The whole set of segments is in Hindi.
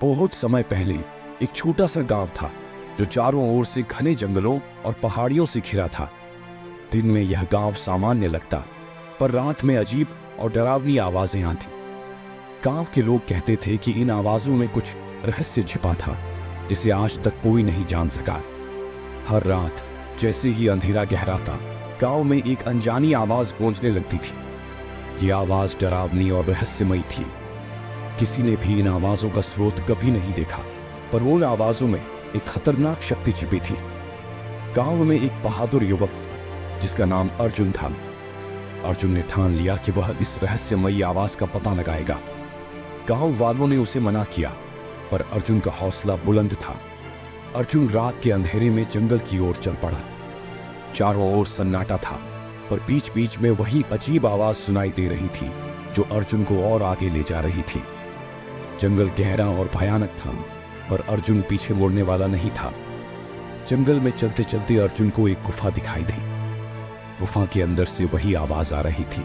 बहुत समय पहले एक छोटा सा गांव था जो चारों ओर से घने जंगलों और पहाड़ियों से घिरा था। दिन में यह गांव सामान्य लगता, पर रात में अजीब और डरावनी आवाजें आती। गांव के लोग कहते थे कि इन आवाजों में कुछ रहस्य छिपा था जिसे आज तक कोई नहीं जान सका। हर रात जैसे ही अंधेरा गहराता, गांव में एक अनजानी आवाज गूंजने लगती थी। यह आवाज डरावनी और रहस्यमयी थी। किसी ने भी इन आवाजों का स्रोत कभी नहीं देखा, पर उन आवाजों में एक खतरनाक शक्ति छिपी थी। गांव में एक बहादुर युवक जिसका नाम अर्जुन था। अर्जुन ने ठान लिया कि वह इस रहस्यमयी आवाज का पता लगाएगा। गांव वालों ने उसे मना किया, पर अर्जुन का हौसला बुलंद था। अर्जुन रात के अंधेरे में जंगल की ओर चल पड़ा। चारों ओर सन्नाटा था, पर बीच बीच में वही अजीब आवाज सुनाई दे रही थी जो अर्जुन को और आगे ले जा रही थी। जंगल गहरा और भयानक था, पर अर्जुन पीछे मुड़ने वाला नहीं था। जंगल में चलते चलते अर्जुन को एक गुफा दिखाई दी। गुफा के अंदर से वही आवाज आ रही थी।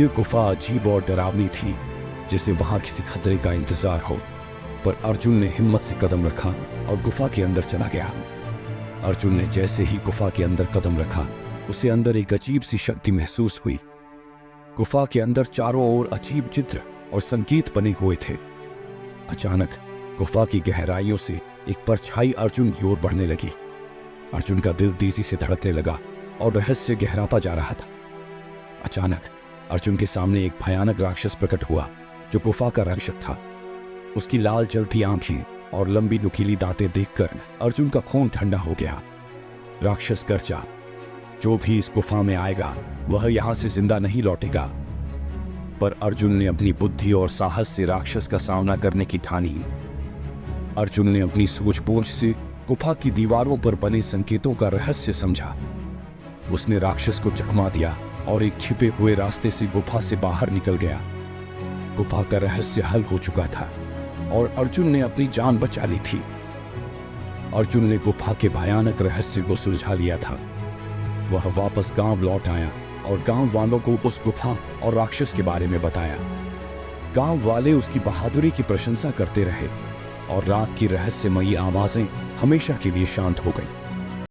यह गुफा अजीब और डरावनी थी, जैसे वहां किसी खतरे का इंतजार हो। पर अर्जुन ने हिम्मत से कदम रखा और गुफा के अंदर चला गया। अर्जुन ने जैसे ही गुफा के अंदर कदम रखा, उसे अंदर एक अजीब सी शक्ति महसूस हुई। गुफा के अंदर चारों ओर अजीब चित्र और संकेत बने हुए थे। अचानक गुफा की गहराइयों से एक परछाई अर्जुन की ओर बढ़ने लगी। अर्जुन का दिल तेजी से धड़कने लगा और रहस्य गहराता जा रहा था। अचानक अर्जुन के सामने एक भयानक राक्षस प्रकट हुआ जो गुफा का रक्षक था। उसकी लाल जलती आंखें और लंबी नुकीली दांतें देखकर अर्जुन का खून ठंडा हो गया। राक्षस गर्जा, जो भी इस गुफा में आएगा वह यहां से जिंदा नहीं लौटेगा। पर अर्जुन ने अपनी बुद्धि और साहस से राक्षस का सामना करने की ठानी। अर्जुन ने अपनी सूझबूझ से गुफा की दीवारों पर बने संकेतों का रहस्य समझा। उसने राक्षस को चकमा दिया और एक छिपे हुए रास्ते से गुफा से बाहर निकल गया। गुफा का रहस्य हल हो चुका था और अर्जुन ने अपनी जान बचा ली थी। अर्जुन ने गुफा के भयानक रहस्य को सुलझा लिया था। वह वापस गांव लौट आया और गांव वालों को उस गुफा और राक्षस के बारे में बताया। गांव वाले उसकी बहादुरी की प्रशंसा करते रहे और रात की रहस्यमयी आवाजें हमेशा के लिए शांत हो गईं।